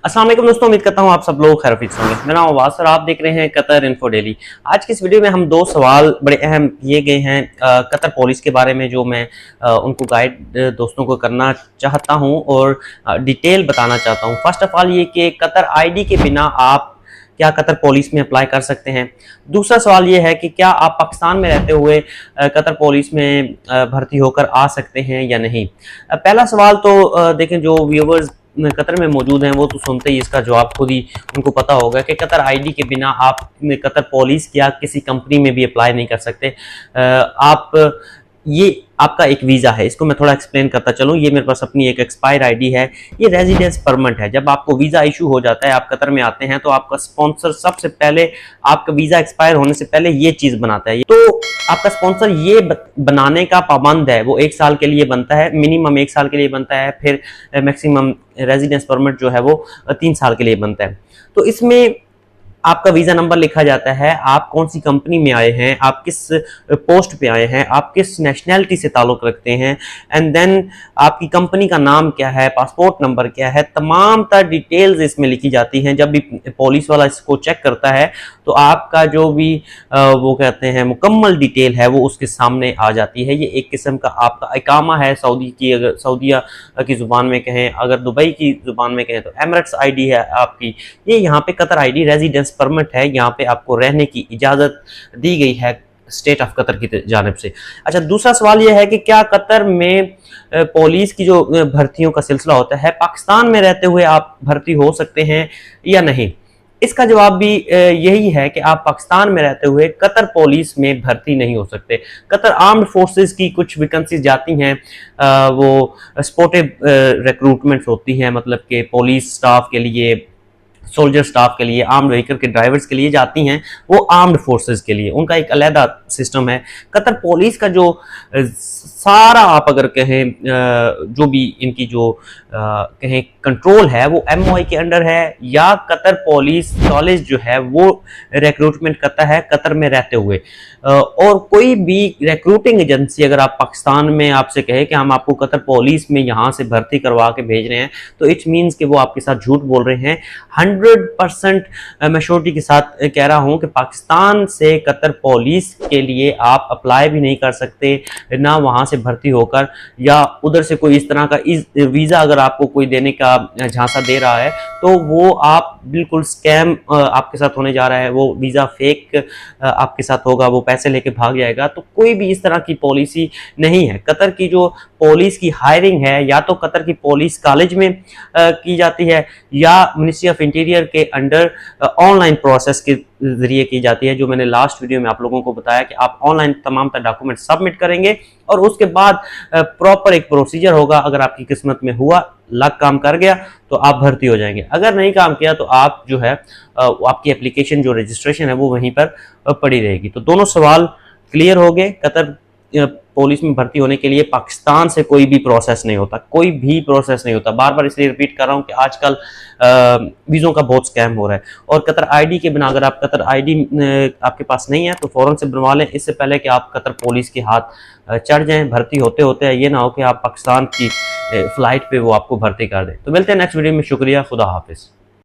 अस्सलाम वालेकुम दोस्तों, उम्मीद करता हूँ आप सब लोग खैरियत से होंगे। मेरा नाम अब्बास और आप देख रहे हैं कतर इन्फो डेली। आज की इस वीडियो में हम दो सवाल बड़े अहम किए गए हैं कतर पॉलिसी के बारे में, जो मैं उनको गाइड दोस्तों को करना चाहता हूँ और डिटेल बताना चाहता हूँ। फर्स्ट ऑफ ऑल ये कि कतर आईडी के बिना आप क्या कतर पॉलिस में अप्लाई कर सकते हैं। दूसरा सवाल ये है कि क्या आप पाकिस्तान में रहते हुए कतर पॉलिस में भर्ती होकर आ सकते हैं या नहीं। पहला सवाल तो देखें, जो व्यूवर्स कतर में मौजूद हैं वो तो सुनते ही इसका जवाब खुद ही उनको पता होगा कि कतर आईडी के बिना आप कतर पॉलिस या किसी कंपनी में भी अप्लाई नहीं कर सकते। आप ये आपका एक वीज़ा है, इसको मैं थोड़ा एक्सप्लेन करता चलूँ। ये मेरे पास अपनी एक एक्सपायर आईडी है, ये रेजिडेंस परमिट है। जब आपको वीज़ा इशू हो जाता है, आप कतर में आते हैं, तो आपका स्पॉन्सर सबसे पहले आपका वीज़ा एक्सपायर होने से पहले ये चीज़ बनाता है। तो आपका स्पॉन्सर ये बनाने का पाबंद है, वो 1 साल के लिए बनता है, मिनिमम 1 साल के लिए बनता है, फिर मैक्सिमम रेजिडेंस परमिट जो है वो 3 साल के लिए बनता है। तो इसमें आपका वीज़ा नंबर लिखा जाता है, आप कौन सी कंपनी में आए हैं, आप किस पोस्ट पे आए हैं, आप किस नेशनैलिटी से ताल्लुक़ रखते हैं, एंड देन आपकी कंपनी का नाम क्या है, पासपोर्ट नंबर क्या है, तमाम तर डिटेल्स इसमें लिखी जाती हैं। जब भी पुलिस वाला इसको चेक करता है तो आपका जो भी वो कहते हैं मुकम्मल डिटेल है वो उसके सामने आ जाती है। ये एक किस्म का आपका इकामा है सऊदी की, अगर सऊदिया की ज़ुबान में कहें, अगर दुबई की ज़ुबान में कहें तो एमिरेट्स आईडी है आपकी। ये यहाँ पे कतर आईडी रेजिडेंस परमिट है, यहाँ पे आपको रहने की इजाज़त दी गई है स्टेट ऑफ कतर की जानिब से। अच्छा, दूसरा सवाल यह है कि क्या कतर में पुलिस की जो भर्तियों का सिलसिला होता है, पाकिस्तान में रहते हुए आप भर्ती हो सकते हैं या नहीं। इसका जवाब भी यही है कि आप पाकिस्तान में रहते हुए कतर पुलिस में भर्ती नहीं हो सकते। कतर आर्म्ड फोर्सेस की कुछ वैकेंसीज जाती हैं, वो स्पोर्टिव रिक्रूटमेंट्स होती हैं, मतलब कि पुलिस स्टाफ के लिए, सोल्जर स्टाफ के लिए, आर्म्ड व्हीकल के ड्राइवर्स के लिए जाती हैं, वो आर्म्ड फोर्सेस के लिए उनका एक अलहदा सिस्टम है। कतर पुलिस का जो सारा आप अगर कहें जो भी इनकी जो कहें कंट्रोल है वो MOI के अंडर है, या कतर पुलिस कॉलेज जो है वो रिक्रूटमेंट करता है कतर में रहते हुए। और कोई भी रिक्रूटिंग एजेंसी अगर आप पाकिस्तान में आपसे कहे कि हम आपको कतर पुलिस में यहाँ से भर्ती करवा के भेज रहे हैं, तो इट्स मीन्स कि वो आपके साथ झूठ बोल रहे हैं। 100% मैं श्योरिटी के साथ कह रहा हूँ कि पाकिस्तान से कतर पुलिस के लिए आप अप्लाई भी नहीं कर सकते, ना वहाँ से भर्ती होकर, या उधर से कोई इस तरह का वीज़ा अगर आपको कोई देने का झांसा दे रहा है तो वो आप बिल्कुल स्कैम आपके साथ होने जा रहा है। वो वीज़ा फेक आपके साथ होगा, वो पैसे लेके भाग जाएगा। तो कोई भी इस तरह की पॉलिसी नहीं है। कतर की जो पुलिस की हायरिंग है या तो कतर की पुलिस कॉलेज में की जाती है, या मिनिस्ट्री ऑफ इंटीरियर के अंडर ऑनलाइन प्रोसेस के जरिए की जाती है, जो मैंने लास्ट वीडियो में आप लोगों को बताया कि आप ऑनलाइन तमाम तर डॉक्यूमेंट सबमिट करेंगे और उसके बाद प्रॉपर एक प्रोसीजर होगा। अगर आपकी किस्मत में हुआ, लक काम कर गया, तो आप भर्ती हो जाएंगे। अगर नहीं काम किया तो आप जो है आपकी एप्लीकेशन जो रजिस्ट्रेशन है वो वहीं पर पड़ी रहेगी। तो दोनों सवाल क्लियर हो गए। कतर पुलिस में भर्ती होने के लिए पाकिस्तान से कोई भी प्रोसेस नहीं होता, कोई भी प्रोसेस नहीं होता। बार बार इसलिए रिपीट कर रहा हूँ कि आजकल वीज़ों का बहुत स्कैम हो रहा है। और कतर आईडी के बिना, अगर आप कतर आईडी आपके पास नहीं है तो फ़ौरन से बनवा लें, इससे पहले कि आप कतर पुलिस के हाथ चढ़ जाएं। भर्ती होते होते ये ना हो कि आप पाकिस्तान की फ़्लाइट पे वो आपको भर्ती कर दें। तो मिलते हैं नेक्स्ट वीडियो में। शुक्रिया, खुदा हाफिज़।